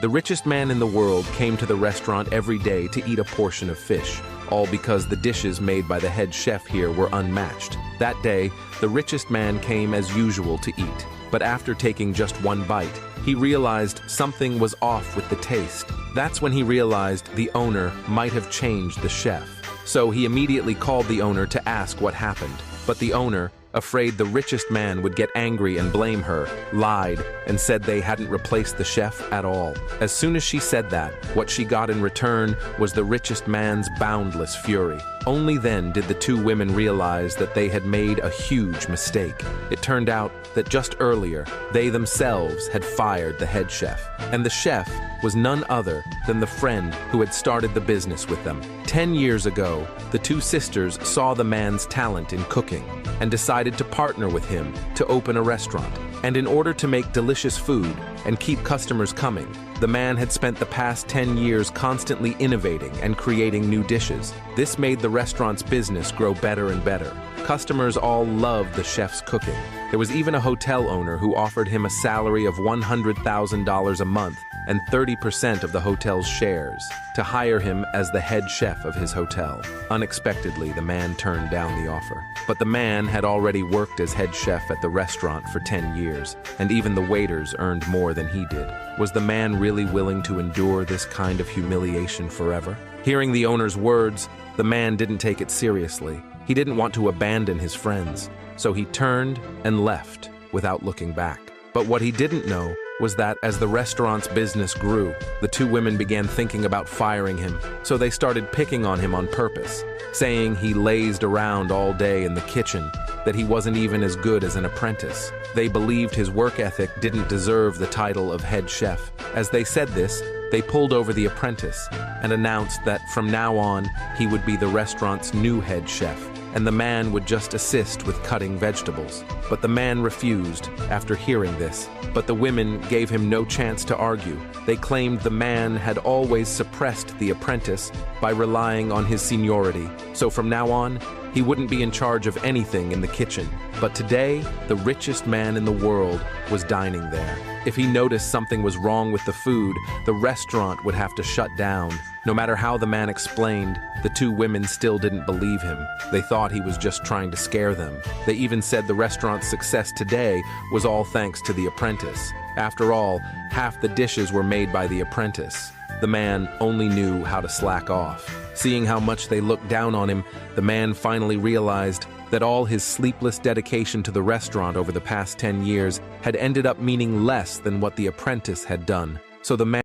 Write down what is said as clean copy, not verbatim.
The richest man in the world came to the restaurant every day to eat a portion of fish, all because the dishes made by the head chef here were unmatched. That day, the richest man came as usual to eat, but after taking just one bite, he realized something was off with the taste. That's when he realized the owner might have changed the chef. So he immediately called the owner to ask what happened. But the owner, afraid the richest man would get angry and blame her, lied and said they hadn't replaced the chef at all. As soon as she said that, what she got in return was the richest man's boundless fury. Only then did the two women realize that they had made a huge mistake. It turned out that just earlier, they themselves had fired the head chef. And the chef was none other than the friend who had started the business with them. 10 years ago, the two sisters saw the man's talent in cooking and decided to partner with him to open a restaurant. And in order to make delicious food and keep customers coming, the man had spent the past 10 years constantly innovating and creating new dishes. This made the restaurant's business grow better and better. Customers all loved the chef's cooking. There was even a hotel owner who offered him a salary of $100,000 a month and 30% of the hotel's shares to hire him as the head chef of his hotel. Unexpectedly, the man turned down the offer. But the man had already worked as head chef at the restaurant for 10 years, and even the waiters earned more than he did. Was the man really willing to endure this kind of humiliation forever? Hearing the owner's words, the man didn't take it seriously. He didn't want to abandon his friends, so he turned and left without looking back. But what he didn't know was that as the restaurant's business grew, the two women began thinking about firing him, so they started picking on him on purpose, saying he lazed around all day in the kitchen, that he wasn't even as good as an apprentice. They believed his work ethic didn't deserve the title of head chef. As they said this, they pulled over the apprentice and announced that from now on, he would be the restaurant's new head chef, and the man would just assist with cutting vegetables. But the man refused after hearing this. But the women gave him no chance to argue. They claimed the man had always suppressed the apprentice by relying on his seniority. So from now on, he wouldn't be in charge of anything in the kitchen. But today, the richest man in the world was dining there. If he noticed something was wrong with the food, the restaurant would have to shut down. No matter how the man explained, the two women still didn't believe him. They thought he was just trying to scare them. They even said the restaurant's success today was all thanks to the apprentice. After all, half the dishes were made by the apprentice. The man only knew how to slack off. Seeing how much they looked down on him, the man finally realized that all his sleepless dedication to the restaurant over the past 10 years had ended up meaning less than what the apprentice had done. So the man